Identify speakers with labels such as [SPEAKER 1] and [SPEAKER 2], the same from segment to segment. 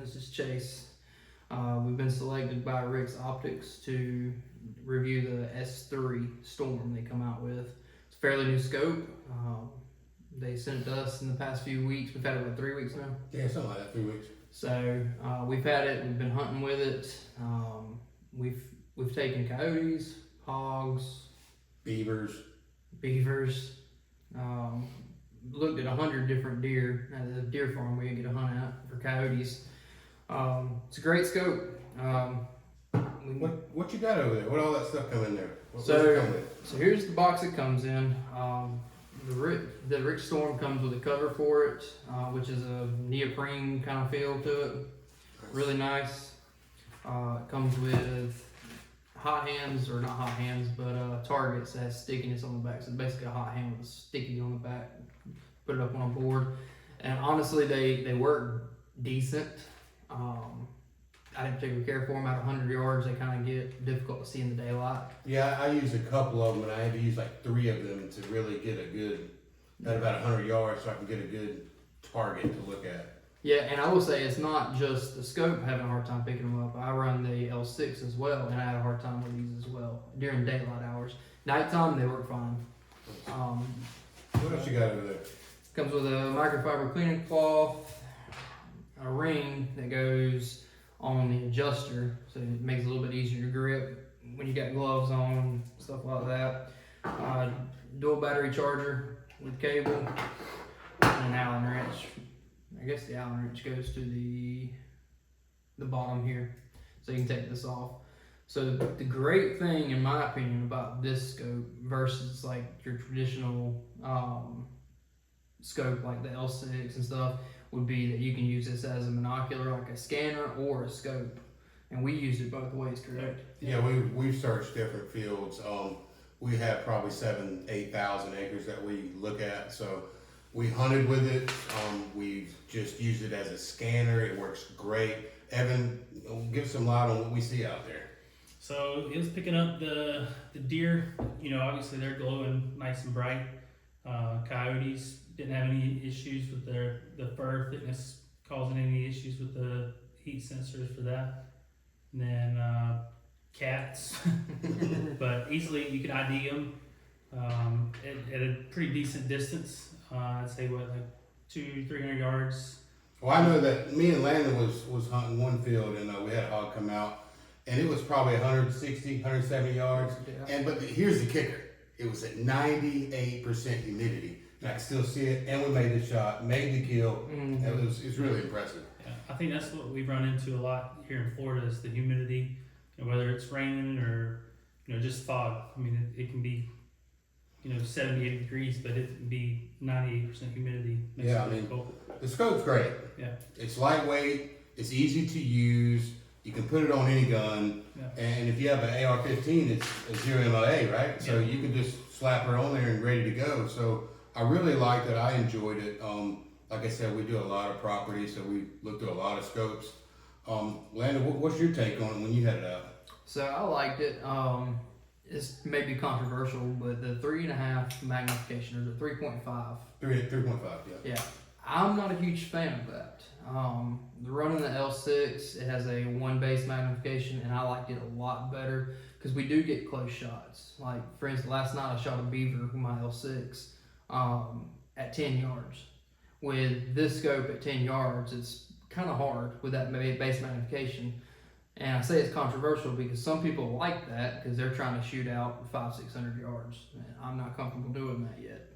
[SPEAKER 1] this is Chase. We've been selected by Rick's Optics to review the S3 Storm they come out with. It's a fairly new scope. They sent it to us in the past few weeks. We've had it about 3 weeks now.
[SPEAKER 2] Yeah, something like that, 3 weeks.
[SPEAKER 1] So we've had it. We've been hunting with it. We've taken coyotes, hogs,
[SPEAKER 2] Beavers.
[SPEAKER 1] Looked at 100 different deer at the deer farm we get to hunt at for coyotes. It's a great scope.
[SPEAKER 2] What you got over there? What all that stuff come in there? What's it
[SPEAKER 1] So
[SPEAKER 2] come with?
[SPEAKER 1] here's the box it comes in. The Rick Storm comes with a cover for it, which is a neoprene kind of feel to it. Really nice. It comes with hot hands, or not hot hands, but targets that has stickiness on the back. So it's basically a hot hand with a sticky on the back. Put it up on a board, and honestly, they work decent. I didn't particularly care for them at 100 yards. They kind of get difficult to see in the daylight.
[SPEAKER 2] Yeah, I used a couple of them, and I had to use like 3 of them to really get a good, at about 100 yards, so I can get a good target to look at.
[SPEAKER 1] Yeah, and I will say it's not just the scope having a hard time picking them up. I run the L6 as well, and I had a hard time with these as well during daylight hours. Nighttime, they work fine.
[SPEAKER 2] What else you got over there?
[SPEAKER 1] Comes with a microfiber cleaning cloth, a ring that goes on the adjuster, so it makes it a little bit easier to grip when you got gloves on, stuff like that. Dual battery charger with cable, and an Allen wrench. I guess the Allen wrench goes to the bottom here, so you can take this off. So the great thing, in my opinion, about this scope versus like your traditional scope like the L6 and stuff would be that you can use this as a monocular, like a scanner or a scope. And we used it both ways, correct?
[SPEAKER 2] Yeah, we've searched different fields. We have probably 7,000-8,000 acres that we look at. So we hunted with it. We've just used it as a scanner. It works great. Evan, give some light on what we see out there.
[SPEAKER 3] So it was picking up the deer. Obviously they're glowing nice and bright. Coyotes didn't have any issues with the fur thickness causing any issues with the heat sensors for that. And then cats, but easily you can ID them at a pretty decent distance. I'd say like 200-300 yards.
[SPEAKER 2] Well, I know that me and Landon was hunting one field, and we had a hog come out, and it was probably 160, 170 yards.
[SPEAKER 1] Yeah.
[SPEAKER 2] But here's the kicker: it was at 98% humidity. And I could still see it, and we made the shot, made the kill.
[SPEAKER 1] Mm-hmm.
[SPEAKER 2] It was really impressive.
[SPEAKER 3] Yeah, I think that's what we run into a lot here in Florida is the humidity. Whether it's raining or just fog. I mean, it can be 70, 80 degrees, but it can be 98% humidity. Makes
[SPEAKER 2] Yeah,
[SPEAKER 3] it
[SPEAKER 2] I mean,
[SPEAKER 3] difficult.
[SPEAKER 2] the scope's great.
[SPEAKER 3] Yeah.
[SPEAKER 2] It's lightweight. It's easy to use. You can put it on any gun.
[SPEAKER 3] Yeah.
[SPEAKER 2] And if you have an AR-15, it's a 0 MOA, right? So
[SPEAKER 3] Yeah.
[SPEAKER 2] you can just slap it on there and ready to go. So I really liked it. I enjoyed it. Like I said, we do a lot of property, so we looked at a lot of scopes. Landon, what's your take on it when you had it out?
[SPEAKER 1] So I liked it. It's maybe controversial, but the 3.5 magnification, or the 3.5.
[SPEAKER 2] 3.5, yeah.
[SPEAKER 1] Yeah, I'm not a huge fan of that. Running the L6, it has a 1 base magnification, and I liked it a lot better because we do get close shots. Like, for instance, last night I shot a beaver with my L6 at 10 yards. With this scope at 10 yards, it's kind of hard with that base magnification. And I say it's controversial because some people like that because they're trying to shoot out 500-600 yards. And I'm not comfortable doing that yet.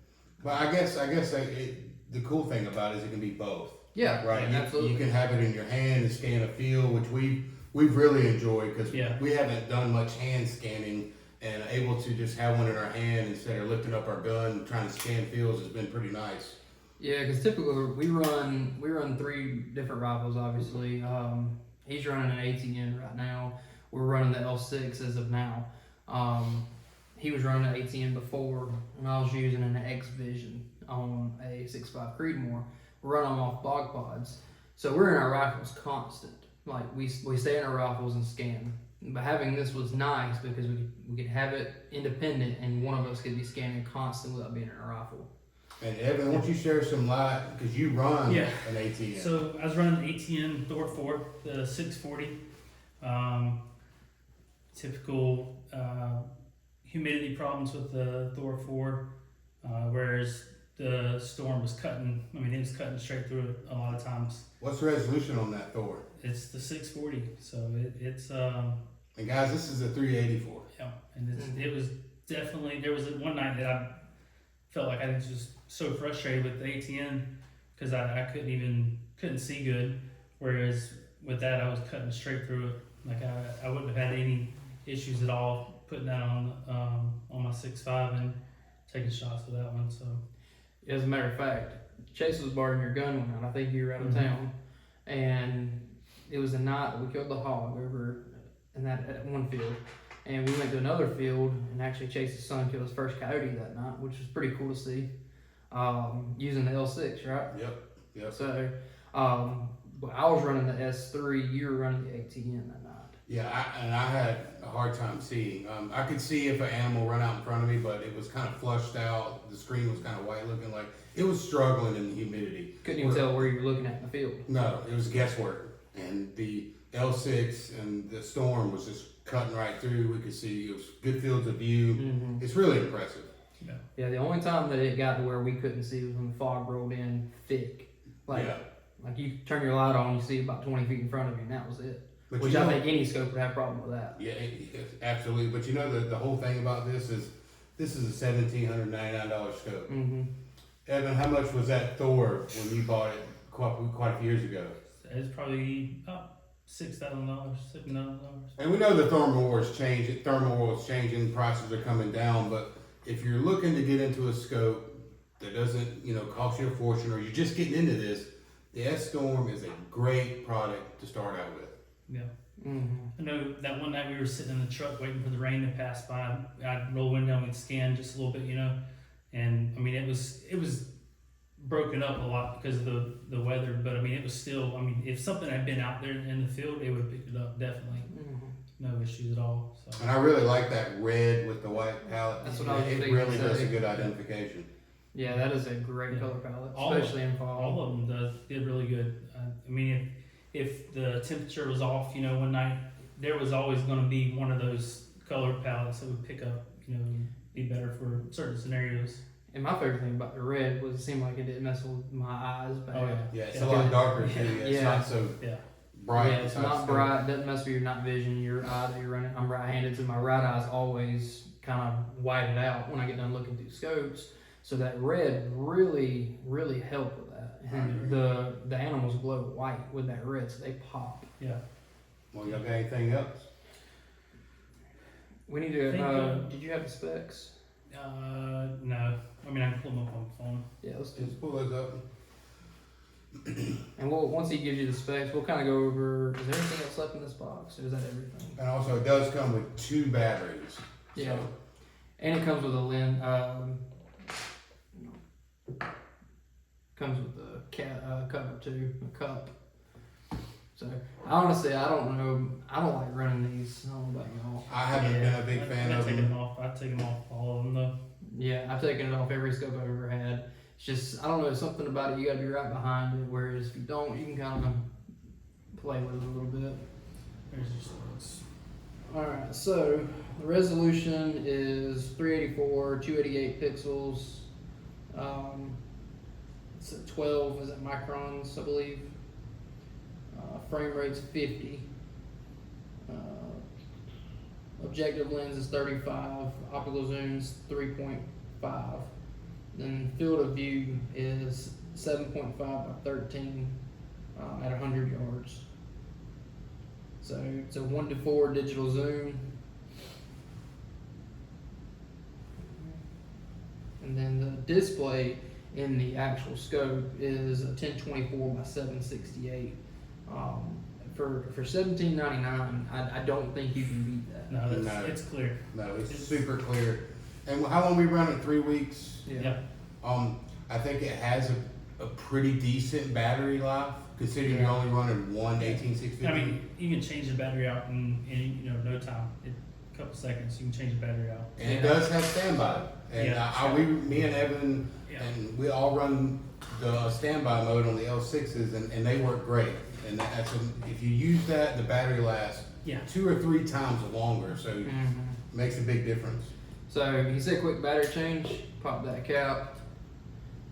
[SPEAKER 2] But I guess the cool thing about it is it can be both.
[SPEAKER 1] Yeah,
[SPEAKER 2] Right.
[SPEAKER 1] absolutely.
[SPEAKER 2] You can have it in your hand and scan a field, which we've really enjoyed because we haven't done much hand scanning, and able to just have one in our hand instead of lifting up our gun and trying to scan fields has been pretty nice.
[SPEAKER 1] Yeah, because typically we run 3 different rifles. Obviously, he's running an ATN right now. We're running the L6 as of now. He was running an ATN before, and I was using an X Vision on a 6.5 Creedmoor. We're running them off bog pods, so we're in our rifles constant. Like we stay in our rifles and scan. But having this was nice because we could have it independent, and one of us could be scanning constantly without being in a rifle.
[SPEAKER 2] And Evan, why don't you share some light, because you run
[SPEAKER 3] Yeah.
[SPEAKER 2] an ATM.
[SPEAKER 3] So I was running the ATN Thor 4, the 640. Typical humidity problems with the Thor 4, whereas the Storm was cutting. I mean, it was cutting straight through it a lot of times.
[SPEAKER 2] What's the resolution on that Thor?
[SPEAKER 3] It's the 640, so it's
[SPEAKER 2] And guys, this is a 384.
[SPEAKER 3] yeah, and it was definitely, there was one night that I felt like I was just so frustrated with the ATN because I couldn't see good, whereas with that I was cutting straight through it. Like I wouldn't have had any issues at all putting that on my 6.5 and taking shots with that one. So
[SPEAKER 1] As a matter of fact, Chase was borrowing your gun one night. I think you were out of town, and it was the night that we killed the hog over in that at one field. And we went to another field, and actually Chase's son killed his first coyote that night, which was pretty cool to see. Using the L6, right?
[SPEAKER 2] Yep.
[SPEAKER 1] So, but I was running the S3. You were running the ATN that night.
[SPEAKER 2] Yeah, I had a hard time seeing. I could see if an animal run out in front of me, but it was kind of flushed out. The screen was kind of white looking, like it was struggling in the humidity.
[SPEAKER 1] Couldn't even tell where you were looking at in the field.
[SPEAKER 2] No, it was guesswork. And the L6 and the Storm was just cutting right through. We could see it was good fields of view.
[SPEAKER 1] Mm-hmm.
[SPEAKER 2] It's really impressive.
[SPEAKER 1] Yeah, the only time that it got to where we couldn't see was when the fog rolled in thick. Like you turn your light on, you see about 20 feet in front of you, and that was it.
[SPEAKER 2] But
[SPEAKER 1] Which
[SPEAKER 2] you know,
[SPEAKER 1] I think any scope would have a problem with that.
[SPEAKER 2] Yeah, absolutely. But you know the whole thing about this is a $1,799 scope.
[SPEAKER 1] Mm-hmm.
[SPEAKER 2] Evan, how much was that Thor when you bought it quite a few years ago?
[SPEAKER 3] it's probably about $6,000, $7,000.
[SPEAKER 2] And we know the thermal war is changing. Thermal war is changing. Prices are coming down. But if you're looking to get into a scope that doesn't, cost you a fortune, or you're just getting into this, the S-Storm is a great product to start out with.
[SPEAKER 3] Yeah.
[SPEAKER 1] Mm-hmm.
[SPEAKER 3] I know that one night we were sitting in the truck waiting for the rain to pass by. I'd roll window and we'd scan just a little bit, and I mean it was broken up a lot because of the weather, but I mean it was still. I mean if something had been out there in the field, it would have picked it up definitely.
[SPEAKER 1] Mm-hmm.
[SPEAKER 3] No issues at all. So.
[SPEAKER 2] And I really like that red with the white palette.
[SPEAKER 1] That's what I was
[SPEAKER 2] It
[SPEAKER 1] thinking
[SPEAKER 2] really
[SPEAKER 1] to
[SPEAKER 2] does
[SPEAKER 1] say.
[SPEAKER 2] a good identification.
[SPEAKER 1] Yeah, that is a great color palette,
[SPEAKER 3] All-
[SPEAKER 1] especially in fall.
[SPEAKER 3] All of them did really good. I mean, if the temperature was off, one night, there was always going to be one of those color palettes that would pick up, be better for certain scenarios.
[SPEAKER 1] And my favorite thing about the red was it seemed like it didn't mess with my eyes bad.
[SPEAKER 3] Oh, yeah.
[SPEAKER 2] Yeah, it's
[SPEAKER 3] Yeah.
[SPEAKER 2] a lot darker too. It's
[SPEAKER 1] Yeah.
[SPEAKER 2] not so
[SPEAKER 3] Yeah.
[SPEAKER 2] bright.
[SPEAKER 1] Yeah, it's
[SPEAKER 2] not
[SPEAKER 1] not
[SPEAKER 2] so-
[SPEAKER 1] bright. Doesn't mess with your night vision. Your eye that you're running. I'm right-handed, so my right eye's always kind of whited out when I get done looking through scopes. So that red really, really helped with that. And the animals glow white with that red, so they pop.
[SPEAKER 3] Yeah.
[SPEAKER 2] Well, y'all got anything else?
[SPEAKER 1] We need to.
[SPEAKER 3] Think,
[SPEAKER 1] Did you have the specs?
[SPEAKER 3] No. I mean, I can pull them up on the phone.
[SPEAKER 1] Yeah, let's do.
[SPEAKER 2] Just pull those up.
[SPEAKER 1] And once he gives you the specs, we'll kind of go over. Is there anything else left in this box, or is that everything?
[SPEAKER 2] And also, it does come with 2 batteries.
[SPEAKER 1] Yeah.
[SPEAKER 2] So,
[SPEAKER 1] And it comes with a lens. Comes with the cover too, a cup. So honestly, I don't know. I don't like running these. I don't know about y'all.
[SPEAKER 2] I haven't been a big fan of them.
[SPEAKER 3] I've taken them off all of them though.
[SPEAKER 1] Yeah, I've taken it off every scope I've ever had. It's just I don't know. Something about it. You got to be right behind it. Whereas if you don't, you can kind of play with it a little bit.
[SPEAKER 3] There's your sports.
[SPEAKER 1] All right. So the resolution is 384, 288 pixels. It's at 12. Is it microns? I believe. Frame rate's 50. Objective lens is 35. Optical zoom's 3.5. Then field of view is 7.5 by 13 at 100 yards. So it's a 1:4 digital zoom. And then the display in the actual scope is a 1024 by 768. For $17.99, I don't think you can beat that.
[SPEAKER 3] No,
[SPEAKER 2] No.
[SPEAKER 3] it's clear.
[SPEAKER 2] No, it's super clear. And how long we run it? 3 weeks.
[SPEAKER 3] Yeah.
[SPEAKER 2] I think it has a pretty decent battery life, considering
[SPEAKER 1] Yeah.
[SPEAKER 2] you're only running one 1860.
[SPEAKER 3] I mean, you can change the battery out in no time. A couple seconds, you can change the battery out.
[SPEAKER 2] And it does have standby. And
[SPEAKER 3] Yeah.
[SPEAKER 2] me and Evan
[SPEAKER 3] Yeah.
[SPEAKER 2] And we all run the standby mode on the L6s, and they work great. And that's if you use that, the battery lasts
[SPEAKER 3] Yeah.
[SPEAKER 2] 2 or 3 times longer, so it makes a big difference.
[SPEAKER 1] So he said quick battery change, pop that cap,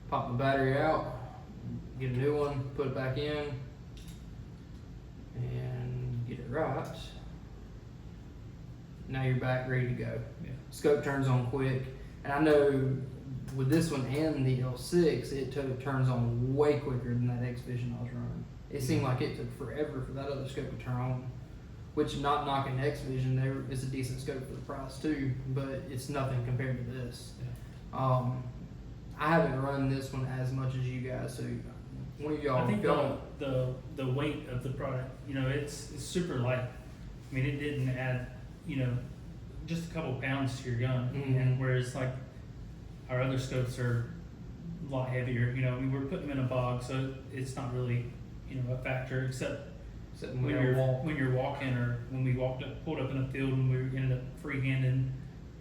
[SPEAKER 1] pop the battery out, get a new one, put it back in, and get it right. Now you're back ready to go.
[SPEAKER 3] Yeah.
[SPEAKER 1] Scope turns on quick, and I know with this one and the L6, it turns on way quicker than that X Vision I was running. It seemed like it took forever for that other scope to turn on. Which, not knocking X Vision, there is a decent scope for the price too, but it's nothing compared to this. I haven't run this one as much as you guys, so one of y'all.
[SPEAKER 3] I think
[SPEAKER 1] y'all-
[SPEAKER 3] the weight of the product, it's super light. I mean, it didn't add, just a couple pounds to your gun,
[SPEAKER 1] Mhm.
[SPEAKER 3] and whereas like our other scopes are a lot heavier. I mean, we're putting them in a bog, so it's not really, a factor except
[SPEAKER 1] except
[SPEAKER 3] when
[SPEAKER 1] when you're walking.
[SPEAKER 3] you're walking, or when we pulled up in a field and we ended up freehanding.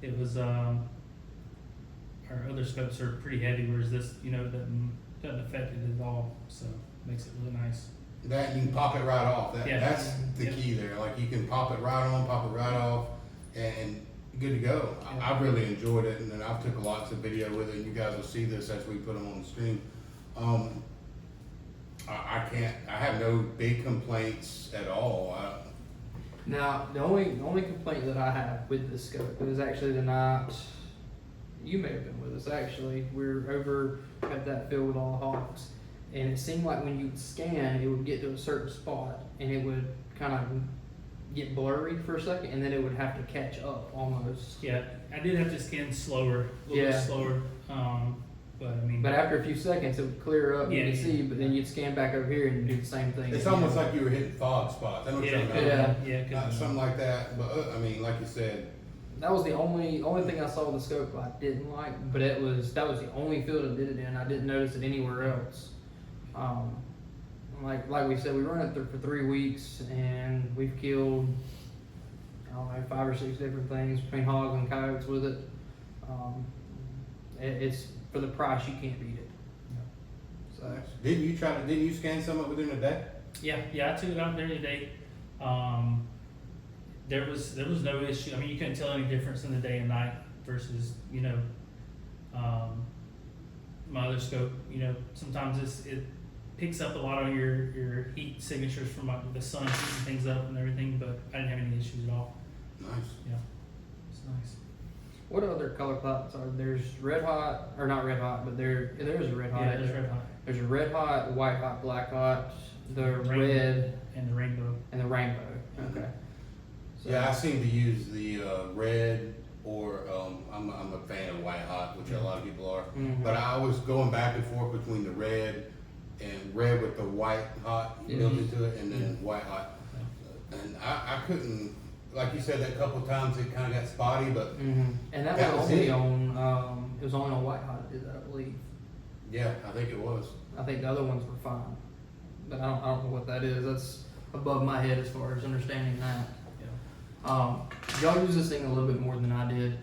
[SPEAKER 3] It was our other scopes are pretty heavy, whereas this doesn't affect it at all, so makes it really nice.
[SPEAKER 2] That you can pop it right off.
[SPEAKER 3] Yeah.
[SPEAKER 2] That's the
[SPEAKER 3] Yeah.
[SPEAKER 2] key there. Like you can pop it right on, pop it right off, and good to go.
[SPEAKER 3] Yeah.
[SPEAKER 2] I really enjoyed it, and then I've took lots of video with it. And you guys will see this as we put them on the stream. I have no big complaints at all.
[SPEAKER 1] Now, the only complaint that I have with this scope is actually the night you may have been with us. Actually, we're over at that field with all the hawks, and it seemed like when you would scan, it would get to a certain spot, and it would kind of get blurry for a second, and then it would have to catch up almost.
[SPEAKER 3] Yeah, I did have to scan slower, a little bit
[SPEAKER 1] Yeah.
[SPEAKER 3] slower, but I mean.
[SPEAKER 1] But after a few seconds, it would clear up, and
[SPEAKER 3] Yeah,
[SPEAKER 1] you
[SPEAKER 3] yeah.
[SPEAKER 1] see, but then you'd scan back over here and do the same thing.
[SPEAKER 2] It's
[SPEAKER 1] again.
[SPEAKER 2] almost like you were hitting fog spots. I know what you're
[SPEAKER 3] Yeah,
[SPEAKER 2] talking about.
[SPEAKER 1] Yeah.
[SPEAKER 2] Something like that. But I mean, like you said,
[SPEAKER 1] That was the only thing I saw with the scope I didn't like, but that was the only field I did it in. I didn't notice it anywhere else. Like we said, we run it for 3 weeks, and we've killed, I don't know, 5 or 6 different things between hogs and coyotes with it. It's for the price, you can't beat it. So
[SPEAKER 2] didn't you scan some of it within a day?
[SPEAKER 3] Yeah, I took it out there today. There was no issue. I mean, you couldn't tell any difference in the day and night versus my other scope. Sometimes it picks up a lot of your heat signatures from the sun heating things up and everything, but I didn't have any issues at all.
[SPEAKER 2] Nice.
[SPEAKER 3] It's nice.
[SPEAKER 1] what other color palettes are there? There's red hot, or not red hot, but there is a red hot.
[SPEAKER 3] Yeah, there's red hot
[SPEAKER 1] There's a red hot, white hot, black hot, the
[SPEAKER 3] Rainbow.
[SPEAKER 1] red,
[SPEAKER 3] and the rainbow.
[SPEAKER 1] and the rainbow.
[SPEAKER 2] Mhm.
[SPEAKER 1] Okay. So,
[SPEAKER 2] Yeah, I seem to use the red, or I'm a fan of white hot, which a lot of people are.
[SPEAKER 1] Mhm.
[SPEAKER 2] But I was going back and forth between the red and red with the white hot built
[SPEAKER 1] Mhm.
[SPEAKER 2] into it, and then white hot. And I couldn't, like you said, that couple times it kind of got spotty, but
[SPEAKER 1] Mhm. And that,
[SPEAKER 2] That
[SPEAKER 1] was
[SPEAKER 2] was
[SPEAKER 1] only
[SPEAKER 2] it.
[SPEAKER 1] on it was only on white hot that did that, I believe.
[SPEAKER 2] yeah, I think it was.
[SPEAKER 1] I think the other ones were fine, but I don't know what that is. That's above my head as far as understanding that. Y'all use this thing a little bit more than I did.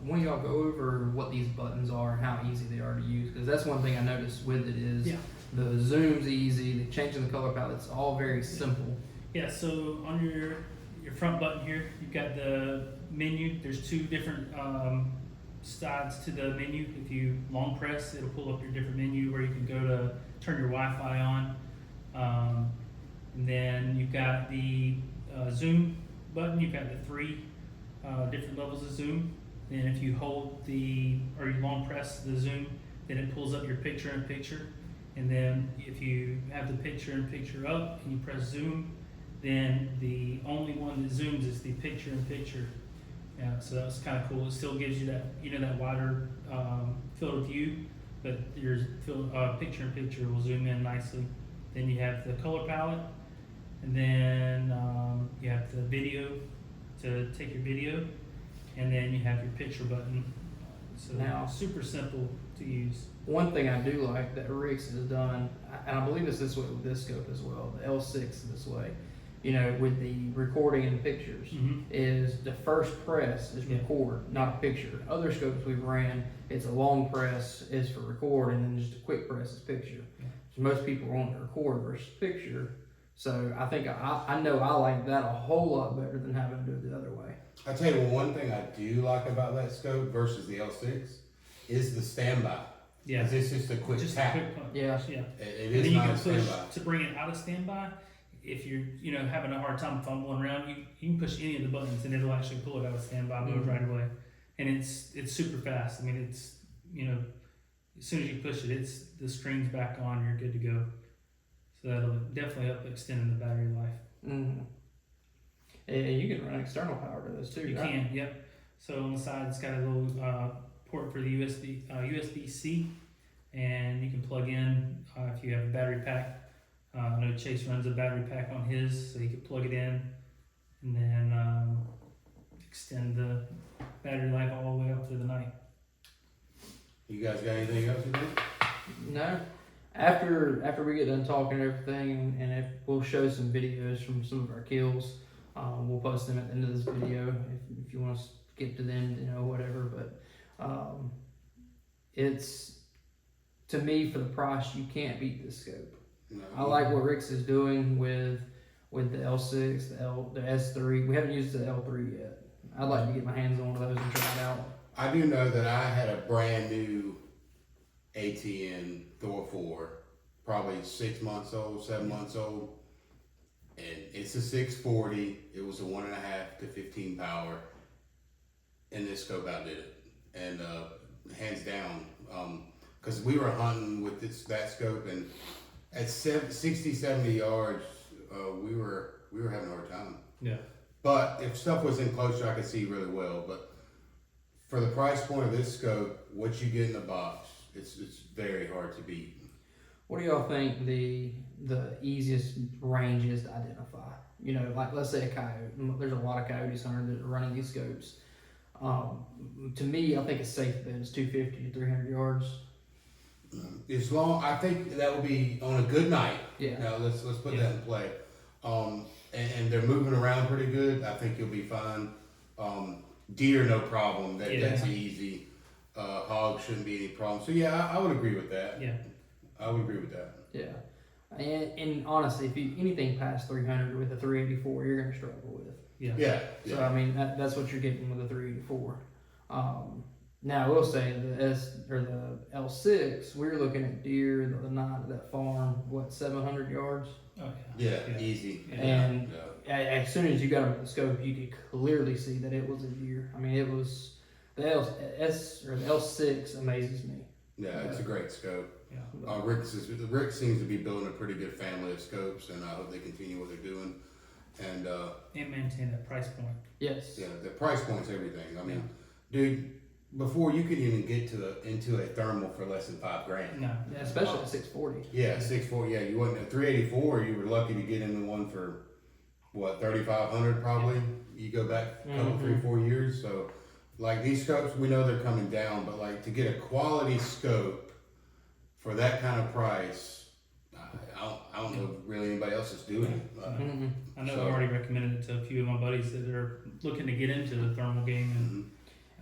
[SPEAKER 1] When y'all go over what these buttons are and how easy they are to use, because that's one thing I noticed with it is
[SPEAKER 3] Yeah.
[SPEAKER 1] the zoom's easy, the changing the color palette, it's all very simple.
[SPEAKER 3] Yeah, so on your front button here, you've got the menu. There's 2 different sides to the menu. If you long press, it'll pull up your different menu where you can go to turn your Wi-Fi on. And then you've got the zoom button. You've got the 3 different levels of zoom. Then if you hold or you long press the zoom, then it pulls up your picture-in-picture. And then if you have the picture-in-picture up and you press zoom, then the only one that zooms is the picture-in-picture. Yeah, so that's kind of cool. It still gives you that wider field of view, but your picture-in-picture will zoom in nicely. Then you have the color palette, and then you have the video to take your video, and then you have your picture button. So
[SPEAKER 1] Now-
[SPEAKER 3] super simple to use.
[SPEAKER 1] One thing I do like that Rix has done, and I believe it's this way with this scope as well, the L6 this way, you know, with the recording and pictures,
[SPEAKER 3] Mm-hmm.
[SPEAKER 1] is the first press is
[SPEAKER 3] Yeah.
[SPEAKER 1] record, not a picture. Other scopes we've ran, it's a long press is for record, and then just a quick press is picture.
[SPEAKER 3] Yeah.
[SPEAKER 1] So most people want to record versus picture. So I think I know I like that a whole lot better than having to do it the other way.
[SPEAKER 2] I tell you one thing I do like about that scope versus the L6 is the standby.
[SPEAKER 3] Yeah.
[SPEAKER 2] 'Cause it's just a quick
[SPEAKER 3] Just
[SPEAKER 2] tap.
[SPEAKER 3] a quick punch.
[SPEAKER 1] Yeah.
[SPEAKER 3] Yeah.
[SPEAKER 2] It
[SPEAKER 3] And
[SPEAKER 2] is
[SPEAKER 3] then you
[SPEAKER 2] not
[SPEAKER 3] can
[SPEAKER 2] a
[SPEAKER 3] push
[SPEAKER 2] standby.
[SPEAKER 3] to bring it out of standby. If you're, having a hard time fumbling around, you can push any of the buttons and it'll actually pull it out of standby mode
[SPEAKER 1] Mhm.
[SPEAKER 3] right away. And it's super fast. I mean, it's, as soon as you push it, the screen's back on, you're good to go. So that'll definitely help extending the battery life.
[SPEAKER 1] Mm-hmm. And you can run external power to this too,
[SPEAKER 3] You
[SPEAKER 1] right?
[SPEAKER 3] can, yep. So on the side, it's got a little port for the USB-C, and you can plug in if you have a battery pack. I know Chase runs a battery pack on his, so you can plug it in and then extend the battery life all the way up through the night.
[SPEAKER 2] You guys got anything else to do?
[SPEAKER 1] No. After we get done talking and everything, and if we'll show some videos from some of our kills, we'll post them at the end of this video if you want to skip to them, whatever. But it's, to me, for the price, you can't beat this scope.
[SPEAKER 2] No.
[SPEAKER 1] I like what Rix is doing with the L6, the S3. We haven't used the L3 yet. I'd like to get my hands on one of those and try it out.
[SPEAKER 2] I do know that I had a brand new ATN Thor 4, probably 6 months old, 7 months old. And it's a 640. It was a 1.5 to 15 power. And this scope outdid it. And hands down, because we were hunting with that scope, and at 60, 70 yards, we were having a hard time.
[SPEAKER 3] Yeah.
[SPEAKER 2] But if stuff was in closer, I could see really well. But for the price point of this scope, what you get in the box, it's very hard to beat.
[SPEAKER 1] What do y'all think the easiest range is to identify? Like let's say a coyote. There's a lot of coyotes hunters that are running these scopes. To me, I think a safe bet is 250 to 300 yards.
[SPEAKER 2] As long, I think that would be on a good night.
[SPEAKER 1] Yeah.
[SPEAKER 2] Now let's put that in play. And they're moving around pretty good. I think you'll be fine. Deer, no problem. That's easy. Hogs shouldn't be any problem. So yeah, I would agree with that.
[SPEAKER 3] Yeah.
[SPEAKER 2] I would agree with that.
[SPEAKER 1] Yeah. And honestly, if you anything past 300 with a 384, you're gonna struggle with.
[SPEAKER 3] Yeah.
[SPEAKER 2] Yeah.
[SPEAKER 1] So I mean that's what you're getting with a 384. Now I will say the L6, we're looking at deer the other night at that farm, 700 yards.
[SPEAKER 3] Oh
[SPEAKER 2] Yeah, easy.
[SPEAKER 3] Yeah.
[SPEAKER 1] And as soon as you got them in the scope, you could clearly see that it was a deer. I mean, it was the L6 amazes me.
[SPEAKER 2] Yeah, it's a great scope.
[SPEAKER 3] Yeah.
[SPEAKER 2] Rick seems to be building a pretty good family of scopes, and I hope they continue what they're doing. And
[SPEAKER 3] And maintain that price point.
[SPEAKER 1] Yes.
[SPEAKER 2] yeah, the price point's everything. I mean, dude, before you could even get into a thermal for less than $5,000.
[SPEAKER 3] No.
[SPEAKER 1] Yeah, especially at 640.
[SPEAKER 2] Yeah, 640. Yeah, you wasn't at 384. You were lucky to get into one for what 3,500 probably. You go back a couple, 3-4 years. So, like these scopes, we know they're coming down, but like to get a quality scope for that kind of price, I don't know if really anybody else is doing it.
[SPEAKER 1] Mhm.
[SPEAKER 3] I know
[SPEAKER 2] So-
[SPEAKER 3] I've already recommended it to a few of my buddies that are looking to get into the thermal game. And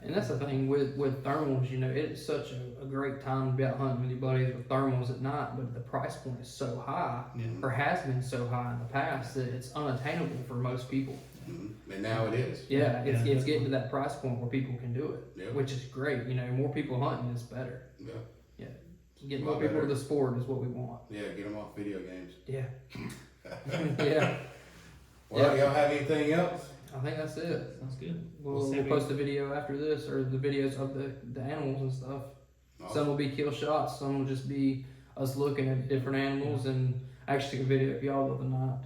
[SPEAKER 1] And that's the thing with thermals, it's such a great time to be out hunting with your buddies with thermals at night, but the price point is so high, or has been so high in the past, that it's unattainable for most people.
[SPEAKER 2] And now it is.
[SPEAKER 1] Yeah, it's
[SPEAKER 3] Yeah.
[SPEAKER 1] getting to that price point where people can do it,
[SPEAKER 2] Yeah.
[SPEAKER 1] which is great. More people hunting is better.
[SPEAKER 2] Yeah.
[SPEAKER 1] Get
[SPEAKER 2] A
[SPEAKER 1] more
[SPEAKER 2] lot
[SPEAKER 1] people
[SPEAKER 2] better.
[SPEAKER 1] to the sport is what we want.
[SPEAKER 2] Yeah, get them off video games.
[SPEAKER 1] Yeah. Yeah.
[SPEAKER 2] Well, y'all have anything else?
[SPEAKER 1] I think that's it.
[SPEAKER 3] sounds good.
[SPEAKER 1] We'll
[SPEAKER 3] say we-
[SPEAKER 1] post a video after this, or the videos of the animals and stuff.
[SPEAKER 2] Awesome.
[SPEAKER 1] Some will be kill shots, some will just be us looking at different animals. And I actually took a video of y'all the other night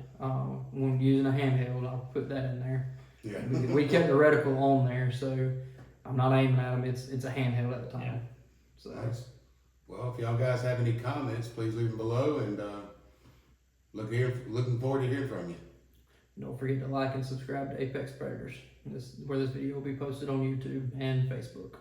[SPEAKER 1] when using a handheld. I'll put that in there.
[SPEAKER 2] Yeah.
[SPEAKER 1] We kept the reticle on there, so I'm not aiming at them. It's a handheld at the time.
[SPEAKER 3] Yeah.
[SPEAKER 1] So
[SPEAKER 2] Nice. Well, if y'all guys have any comments, please leave them below, and looking forward to hearing from you.
[SPEAKER 1] don't forget to like and subscribe to Apex Predators. This where this video will be posted on YouTube and Facebook.